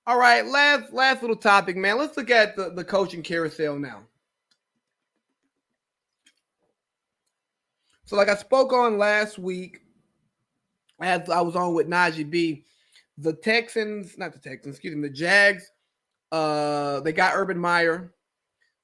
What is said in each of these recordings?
All right, last little topic, man. Let's look at the coaching carousel now. So, like I spoke on last week, as I was on with Najee B, the Texans, not the Texans, excuse me, the Jags, they got Urban Meyer.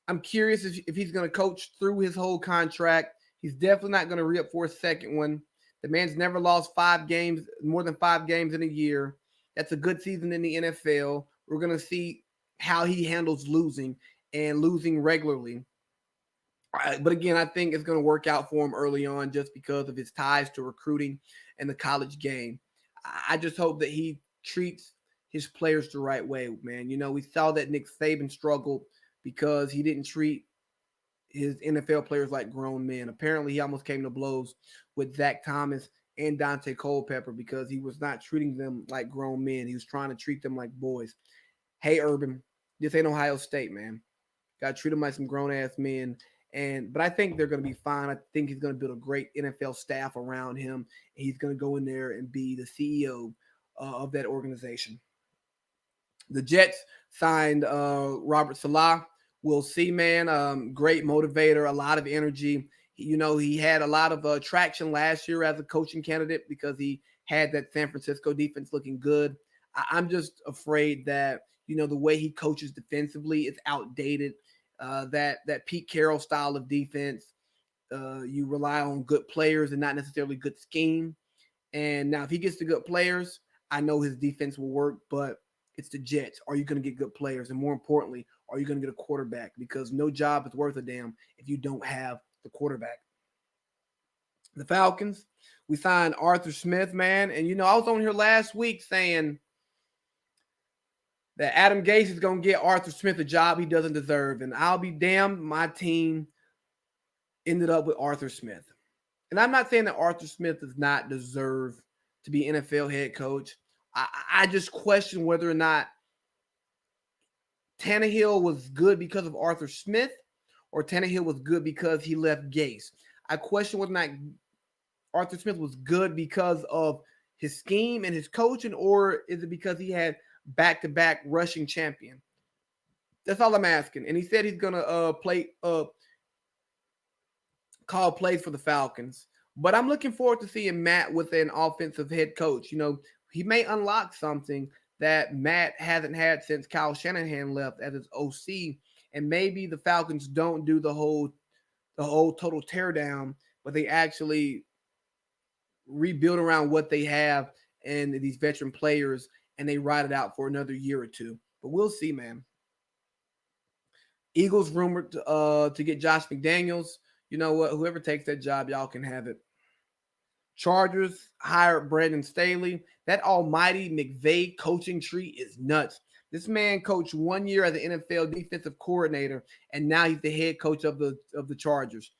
I'm curious if he's going to coach through his whole contract. He's definitely not going to re up for a second one. The man's never lost 5 games, more than 5 games in a year. That's a good season in the NFL. We're going to see how he handles losing and losing regularly. But again, I think it's going to work out for him early on just because of his ties to recruiting and the college game. I just hope that he treats his players the right way, man. You know, we saw that Nick Saban struggled because he didn't treat his NFL players like grown men. Apparently, he almost came to blows with Zach Thomas and Dante Culpepper because he was not treating them like grown men. He was trying to treat them like boys. Hey, Urban, this ain't Ohio State, man. Got to treat them like some grown ass men. But I think they're going to be fine. I think he's going to build a great NFL staff around him. He's going to go in there and be the CEO of that organization. The Jets signed Robert Salah. We'll see, man. Great motivator, a lot of energy. You know, he had a lot of traction last year as a coaching candidate because he had that San Francisco defense looking good. I'm just afraid that, you know, the way he coaches defensively is outdated. That Pete Carroll style of defense, you rely on good players and not necessarily good scheme. And now if he gets the good players, I know his defense will work, but it's the Jets. Are you going to get good players? And more importantly, are you going to get a quarterback? Because no job is worth a damn if you don't have the quarterback. The Falcons, we signed Arthur Smith, man. And, you know, I was on here last week saying that Adam Gase is going to get Arthur Smith a job he doesn't deserve. And I'll be damned, my team ended up with Arthur Smith. And I'm not saying that Arthur Smith does not deserve to be NFL head coach. I just question whether or not Tannehill was good because of Arthur Smith or Tannehill was good because he left Gase. I question whether or not Arthur Smith was good because of his scheme and his coaching, or is it because he had back-to-back rushing champion? That's all I'm asking. And he said he's going to call plays for the Falcons. But I'm looking forward to seeing Matt with an offensive head coach. You know, he may unlock something that Matt hasn't had since Kyle Shanahan left as his OC. And maybe the Falcons don't do the whole total teardown, but they actually rebuild around what they have and these veteran players, and they ride it out for another year or two. But we'll see, man. Eagles rumored to get Josh McDaniels. You know what? Whoever takes that job, y'all can have it. Chargers hired Brandon Staley. That almighty McVay coaching tree is nuts. This man coached 1 year as an NFL defensive coordinator, and now he's the head coach of the Chargers.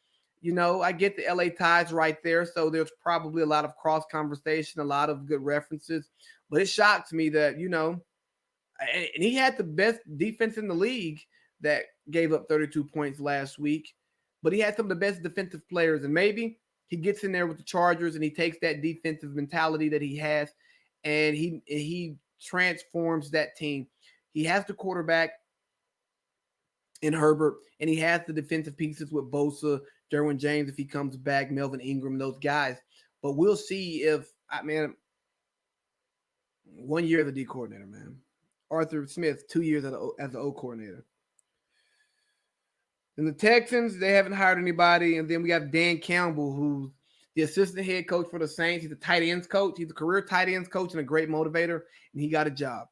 You know, I get the LA ties right there, so there's probably a lot of cross conversation, a lot of good references. But it shocks me that, you know, and he had the best defense in the league that gave up 32 points last week, but he had some of the best defensive players, and maybe he gets in there with the Chargers and he takes that defensive mentality that he has, and he transforms that team. He has the quarterback in Herbert, and he has the defensive pieces with Bosa, Derwin James if he comes back, Melvin Ingram, those guys. But we'll see if, 1 year as a D coordinator, man. Arthur Smith, 2 years as an O coordinator. And the Texans, they haven't hired anybody. And then we have Dan Campbell, who's the assistant head coach for the Saints. He's a tight ends coach. He's a career tight ends coach and a great motivator, and he got a job.